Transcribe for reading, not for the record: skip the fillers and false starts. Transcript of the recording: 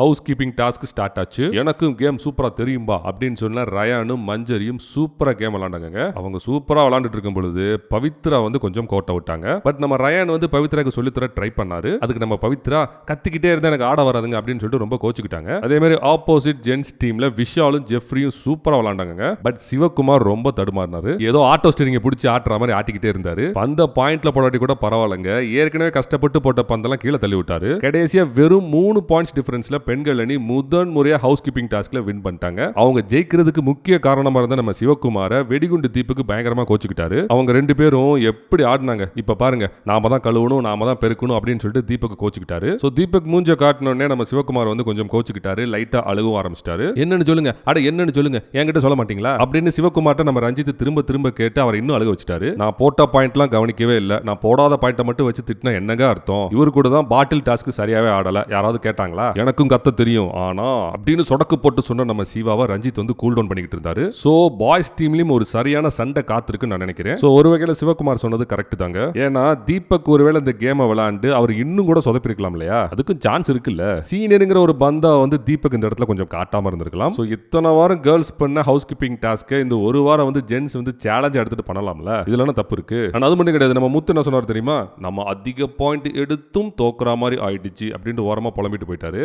House keeping task start ஆச்சு. எனக்கும் game சூப்பரா தெரியும்பா அப்படின்னு சொன்ன ரயானும் மஞ்சரியும் சூப்பரா கேம் விளையாண்டாங்க. அவங்க சூப்பரா விளையாண்டுட்டு இருக்கும் பொழுது பவித்ரா வந்து கொஞ்சம் கோட்டை விட்டாங்க. பட் நம்ம ரயான் வந்து பவித்ராக்கு சொல்லித்தர ட்ரை பண்ணாரு. அதுக்கு நம்ம பவித்ரா கத்திக்கிட்டே இருந்தா எனக்கு ஆட வராதுங்க அப்படின்னு சொல்லிட்டு ரொம்ப கோச்சுக்கிட்டாங்க. அதே மாதிரி ஆப்போசிட் ஜென்ஸ் டீம்ல விஷாலும் ஜெஃப்ரியும் சூப்பரா விளையாண்டாங்க. பட் சிவகுமார் ரொம்ப தடுமாறினாரு. ஏதோ ஆட்டோ ஸ்டீரிங் பிடிச்சி ஆட்டுற மாதிரி ஆட்டிக்கிட்டே இருந்தாரு. பந்த பாயிண்ட்ல போடாட்டி கூட பரவாயில்லைங்க, ஏற்கனவே கஷ்டப்பட்டு போட்ட பந்தெல்லாம் கீழே தள்ளி விட்டாரு. கடைசியா வெறும் 3 பாயிண்ட்ஸ் டிஃபரன்ஸ்ல பெண்கள் அணி முதன் முறையா ஹவுஸ் கீப்பிங் டாஸ்க்ல வின் பண்ணிட்டாங்க. அவங்க ஜெயிக்கிறதுக்கு முக்கிய காரணமா இருந்த நம்ம சிவகுமார வெடிகுண்டு தீப்புக்கு பயங்கரமா கோச்சுக்கிட்டாரு. அவங்க 2 பேரும் எப்படி ஆடினாங்க இப்ப பாருங்க. நாம தான் கழுவணும், நாம தான் பெருக்கணும் அப்படின்னு சொல்லிட்டு தீபக் கோச்சுக்கிட்டாரு. சோ தீபக் மூஞ்ச காட்டினோடனே நம்ம சிவகுமார் வந்து கொஞ்சம் கோச்சுக்கிட்டாரு. லைட்டா அழுகவும் ஆரம்பிச்சிட்டாரு. என்னன்னு சொல்லுங்க, அட என்னன்னு சொல்லுங்க, என்கிட்ட சொல்ல மாட்டீங்களா அப்படின்னு சிவகுமார்ட்ட நம்ம ரஞ்சித் திரும்ப திரும்ப கேட்டு அவர் இன்னும் அழுக வச்சுட்டாரு. நான் போட்ட பாயிண்ட்லாம் கவனிக்கவே இல்ல, நான் போடாத பாயிண்ட்டை மட்டும் வச்சு திட்டினா என்னங்க அர்த்தம்? இவரு கூட தான் பாட்டில் டாஸ்க் சரியாவே ஆடல. யாராவது கேட்டாங்களா? எனக்கும் கத்த தெரியும் ஆனா அப்படின்னு சொடக்கு போட்டு சொன்ன நம்ம சிவாவை ரஞ்சித் வந்து கூல் டவுன் பண்ணிக்கிட்டு இருந்தாரு. சோ பாய்ஸ் டீம்லயும் ஒரு சரியான சண்டை காத்திருக்கு நான் நினைக்கிறேன். சோ ஒரு வகையில சிவகுமார் சொன்னது கரெக்ட் தாங்க. ஏன்னா தீபக் ஒருவேளை இந்த கேமை விளையாண்டு அவர் இன்னும் கூட சொதப்பிருக்கலாம் இல்லையா? அதுக்கும் சான்ஸ் இருக்குல்ல. சீனியருங்கிற ஒரு பந்தா வந்து தீபக் இந்த இடத்துல கொஞ்சம் காட்டாம இருந்திருக்கலாம். சோ இத்தனை வாரம் கேர்ள்ஸ் பண்ண ஹவுஸ் கீப்பிங் டாஸ்க் இந்த ஒரு வாரம் வந்து ஜென்ஸ் வந்து சேலஞ்ச் எடுத்துட்டு பண்ணலாம்ல. இதுல என்ன தப்பு இருக்கு? ஆனா அது மட்டும் கிடையாது. நம்ம முத்து என்ன சொன்னார் தெரியுமா? நம்ம அதிக பாயிண்ட் எடுத்தும் தோக்குற மாதிரி ஆயிடுச்சு அப்படின்னு ஓரமா புலம்பிட்டு போயிட்டாரு.